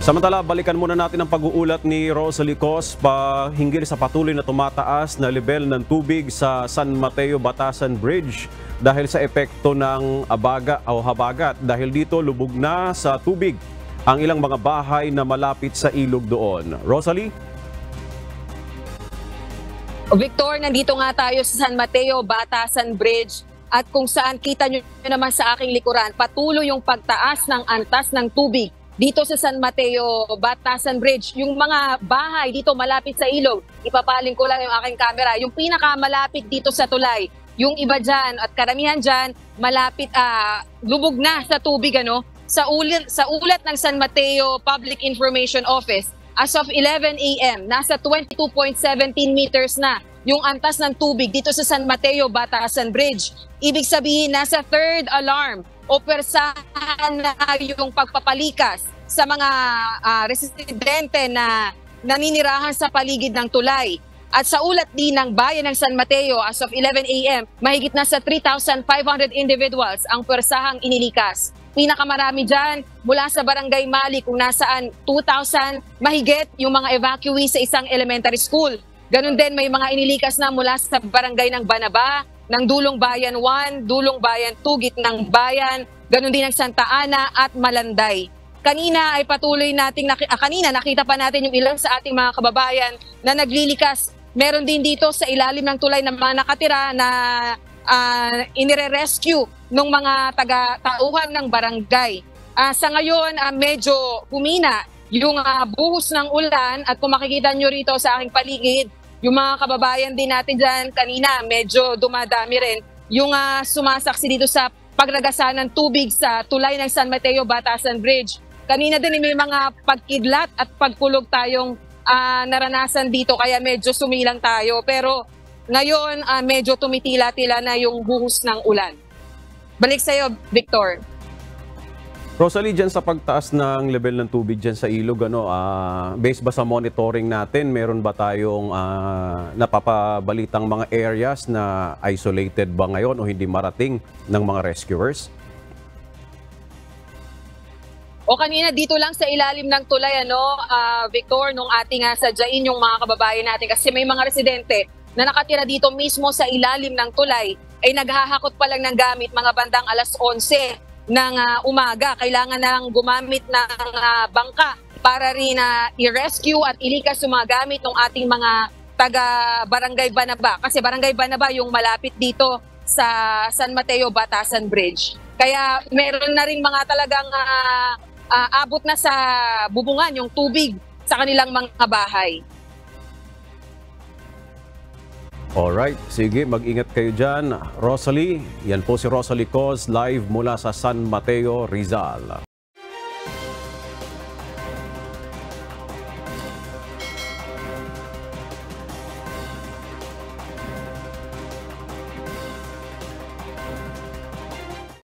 Samantala, balikan muna natin ang pag-uulat ni Rosalie Cos hinggil sa patuloy na tumataas na level ng tubig sa San Mateo Batasan Bridge dahil sa epekto ng abaga o habagat. Dahil dito, lubog na sa tubig ang ilang mga bahay na malapit sa ilog doon. Rosalie? Victor, nandito nga tayo sa San Mateo Batasan Bridge at kung saan kita nyo naman sa aking likuran, patuloy yung pagtaas ng antas ng tubig dito sa San Mateo Batasan Bridge. Yung mga bahay dito malapit sa ilog, ipapaling ko lang yung aking camera, yung pinakamalapit dito sa tulay. Yung iba dyan at karamihan dyan, malapit, lubog na sa tubig. Sa ulat ng San Mateo Public Information Office, as of 11 a.m., nasa 22.17 meters na yung antas ng tubig dito sa San Mateo Batasan Bridge. Ibig sabihin, nasa third alarm o persahan na yung pagpapalikas sa mga residente na naninirahan sa paligid ng tulay. At sa ulat din ng bayan ng San Mateo, as of 11 a.m., mahigit na sa 3,500 individuals ang persahang inilikas. Pinakamarami dyan mula sa Barangay Mali kung nasaan 2,000 mahigit yung mga evacuees sa isang elementary school. Ganun din may mga inilikas na mula sa Barangay ng Banaba, ng Dulong Bayan 1, Dulong Bayan 2, Gitnang Bayan, ganun din ng Santa Ana at Malanday. Kanina ay patuloy nating nakita pa natin yung ilang sa ating mga kababayan na naglilikas. Meron din dito sa ilalim ng tulay ng mga nakatira na inire-rescue ng mga taga-tauhan ng barangay. Sa ngayon, medyo humina yung buhos ng ulan at kung makikita nyo rito sa aking paligid, yung mga kababayan din natin dyan kanina, medyo dumadami rin yung sumasaksi dito sa pagragasa ng tubig sa tulay ng San Mateo Batasan Bridge. Kanina din may mga pagkidlat at pagkulog tayong naranasan dito kaya medyo sumilang tayo. Pero ngayon medyo tumitila-tila na yung buhos ng ulan. Balik sa'yo, Victor. Rosalie, dyan sa pagtaas ng level ng tubig dyan sa ilog, based ba sa monitoring natin, meron ba tayong napapabalitang mga areas na isolated ba ngayon o hindi marating ng mga rescuers? O kanina dito lang sa ilalim ng tulay, Victor, nung ating sadyain yung mga kababayan natin kasi may mga residente na nakatira dito mismo sa ilalim ng tulay ay naghahakot pa lang ng gamit mga bandang alas 11 ng umaga. Kailangan nang gumamit ng bangka para rin i-rescue at ilikas yung mga gamit ng ating mga taga-Barangay Banaba. Kasi Barangay Banaba yung malapit dito sa San Mateo Batasan Bridge. Kaya meron na rin mga talagang abot na sa bubungan yung tubig sa kanilang mga bahay. Alright, sige, mag-ingat kayo dyan. Rosalie, yan po si Rosalie Cos live mula sa San Mateo, Rizal.